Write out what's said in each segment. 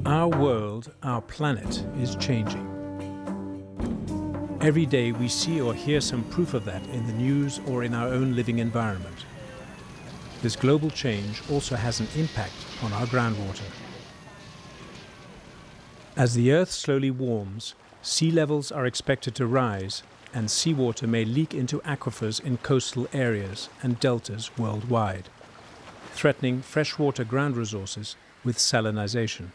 Our world, our planet, is changing. Every day we see or hear some proof of that in the news or in our own living environment. This global change also has an impact on our groundwater. As the Earth slowly warms, sea levels are expected to rise, and seawater may leak into aquifers in coastal areas and deltas worldwide, threatening freshwater ground resources with salinization.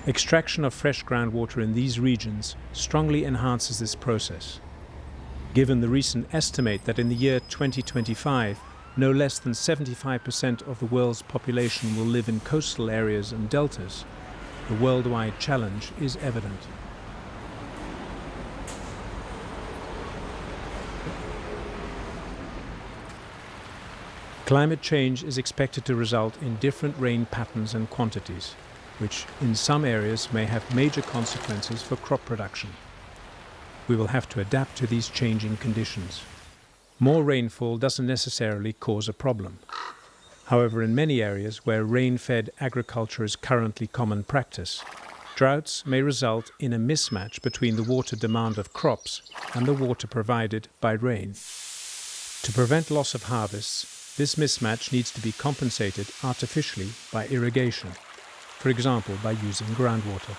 Extraction of fresh groundwater in these regions strongly enhances this process. Given the recent estimate that in the year 2025, no less than 75% of the world's population will live in coastal areas and deltas, the worldwide challenge is evident. Climate change is expected to result in different rain patterns and quantities, which in some areas may have major consequences for crop production. We will have to adapt to these changing conditions. More rainfall doesn't necessarily cause a problem. However, in many areas where rain-fed agriculture is currently common practice, droughts may result in a mismatch between the water demand of crops and the water provided by rain. To prevent loss of harvests, this mismatch needs to be compensated artificially by irrigation, for example by using groundwater.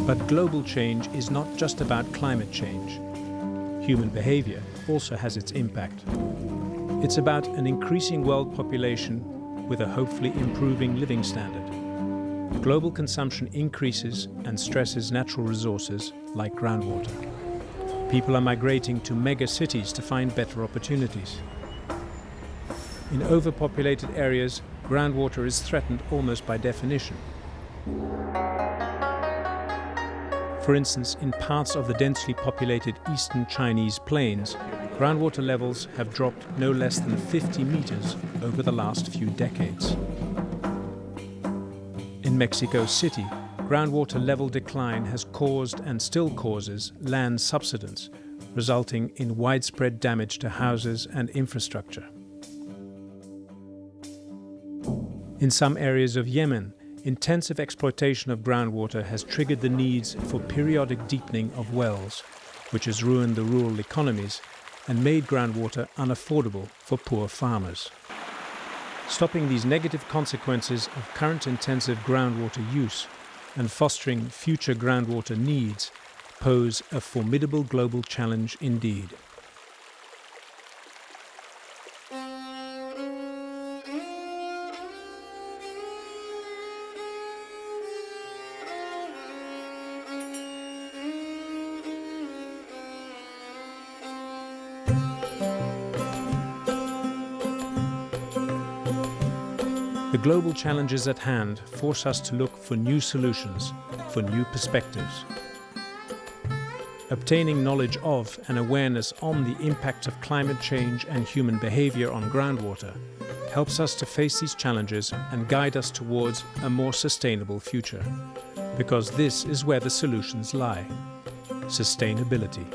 But global change is not just about climate change. Human behavior also has its impact. It's about an increasing world population with a hopefully improving living standard. Global consumption increases and stresses natural resources like groundwater. People are migrating to mega cities to find better opportunities. In overpopulated areas, groundwater is threatened almost by definition. For instance, in parts of the densely populated eastern Chinese plains, groundwater levels have dropped no less than 50 meters over the last few decades. In Mexico City, groundwater level decline has caused and still causes land subsidence, resulting in widespread damage to houses and infrastructure. In some areas of Yemen, intensive exploitation of groundwater has triggered the needs for periodic deepening of wells, which has ruined the rural economies and made groundwater unaffordable for poor farmers. Stopping these negative consequences of current intensive groundwater use and fostering future groundwater needs pose a formidable global challenge indeed. The global challenges at hand force us to look for new solutions, for new perspectives. Obtaining knowledge of and awareness on the impact of climate change and human behavior on groundwater helps us to face these challenges and guide us towards a more sustainable future. Because this is where the solutions lie: sustainability.